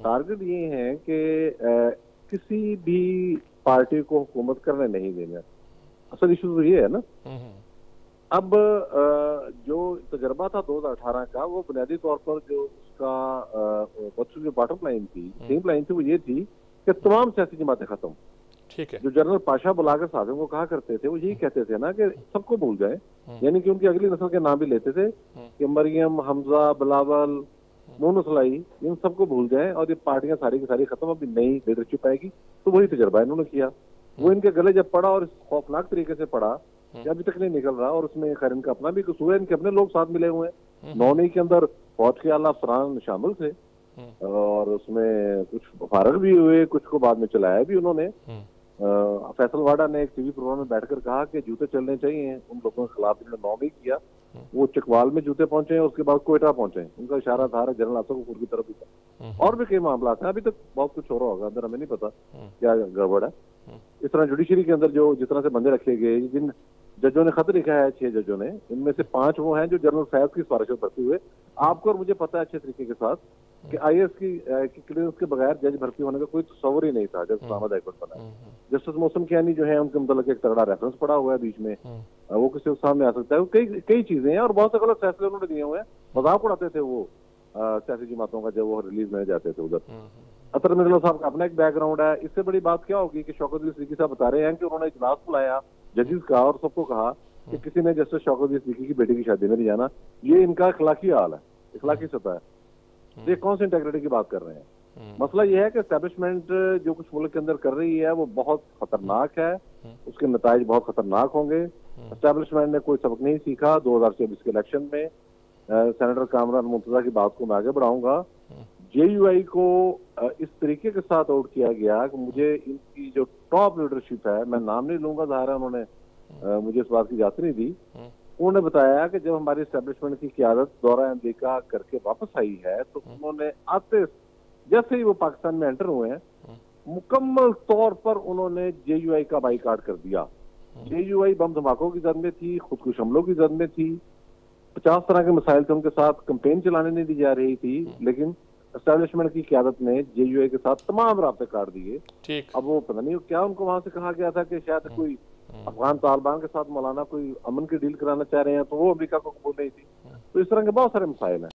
Target ये है कि किसी भी पार्टी को हुकूमत करने नहीं देना। असल इशू तो ये है ना। अब जो तजर्बा था 2018 का, वो बुनियादी तौर पर जो उसका जो बॉटम लाइन थी, थीम लाइन थी, वो ये थी कि तमाम सियासी जमातें खत्म। ठीक है। जो जनरल पाशा बुलाकर साथियों को कहा करते थे, वो यही कहते थे ना कि सबको भूल जाए, यानी कि उनकी अगली नस्ल के नाम भी लेते थे कि मरियम, हमजा, बिलावल, मोनू सलाई, इन सबको भूल जाए और ये पार्टियां सारी की सारी खत्म, अभी नई लीडरशिप आएगी। तो वही तजर्बा इन्होंने किया। वो इनके गले जब पड़ा और खौफनाक तरीके से पड़ा, अभी तक नहीं निकल रहा। और उसमें खैर इनका अपना भी कसूर है, इनके अपने लोग साथ मिले हुए हैं। 9 के अंदर फौज के आला अफसरान शामिल थे और उसमें कुछ फारग भी हुए, कुछ को बाद में चलाया भी उन्होंने। फैसल वाडा ने एक टीवी प्रोग्राम में बैठकर कहा कि जूते चलने चाहिए उन लोगों के खिलाफ, इन्होंने 9 किया। वो चकवाल में जूते पहुंचे, उसके बाद कोयटा पहुंचे। उनका इशारा था जनरल आसफ की तरफ भी था। और भी कई मामला हैं, अभी तक बहुत कुछ हो रहा होगा अंदर, हमें नहीं पता क्या गड़बड़ है। इस तरह जुडिशरी के अंदर जो जिस तरह से बंदे रखे गए, जिन जजों ने खत लिखा है, 6 जजों ने, इनमें से 5 वो हैं जो जनरल फैज की सिफारिश पर भर्ती हुए। आपको और मुझे पता है अच्छे तरीके के साथ कि आईएएस की क्लियरेंस के बगैर जज भर्ती होने का कोई तस्वर ही नहीं था जब इस्लामाबाद हाईकोर्ट बना। जस्टिस मौसम कियानी जो है, उनके मतलब एक तगड़ा रेफरेंस पड़ा हुआ है बीच में, वो किसी के सामने आ सकता है। कई चीजें हैं और बहुत से गलत फैसले उन्होंने दिए हुए हैं। मजाक उड़ाते थे वो सियासी जमातों का जब वो रिलीज में जाते थे उधर। अतर मिर्जा साहब का अपना एक बैकग्राउंड है। इससे बड़ी बात क्या होगी कि शौकत अली सिद्दीकी साहब बता रहे हैं कि उन्होंने इजलास बुलाया जजेस का और सबको कहा कि किसी ने जस्टिस शौकत अली सिद्दीकी की बेटी की शादी में नहीं जाना। ये इनका इखलाकी हाल है, इखलाकी सतह है। ये कौन सी इंटेग्रिटी की बात कर रहे हैं? मसला ये है कि एस्टेब्लिशमेंट जो कुछ मुल्क के अंदर कर रही है वो बहुत खतरनाक है, उसके नताइज बहुत खतरनाक होंगे। एस्टेब्लिशमेंट ने कोई सबक नहीं सीखा। 2024 के इलेक्शन में सेनेटर कामरान मुर्तजा की बात को मैं आगे बढ़ाऊंगा। जेयूआई को इस तरीके के साथ आउट किया गया कि मुझे इनकी जो टॉप लीडरशिप है, मैं नाम नहीं लूंगा, ज़ाहिर है उन्होंने मुझे इस बात की इजाजत नहीं दी। उन्होंने बताया कि जब हमारी एस्टेब्लिशमेंट की क़यादत दौरा अमेरिका करके वापस आई है, तो उन्होंने आते जैसे ही वो पाकिस्तान में एंटर हुए हैं, मुकम्मल तौर पर उन्होंने जेयूआई का बाइकाट कर दिया। जेयूआई बम धमाकों की जद में थी, खुदकुश हमलों की जद में थी, 50 तरह के मसाइल थे, उनके साथ कंपेन चलाने नहीं दी जा रही थी, लेकिन एस्टेब्लिशमेंट की क़यादत ने जेयूआई के साथ तमाम राब्ते काट दिए। अब वो पता नहीं क्या उनको वहां से कहा गया था कि शायद कोई अफगान तालिबान के साथ मौलाना कोई अमन की डील कराना चाह रहे हैं, तो वो अमेरिका को कबूल नहीं थी। तो इस तरह के बहुत सारे मसाइल हैं।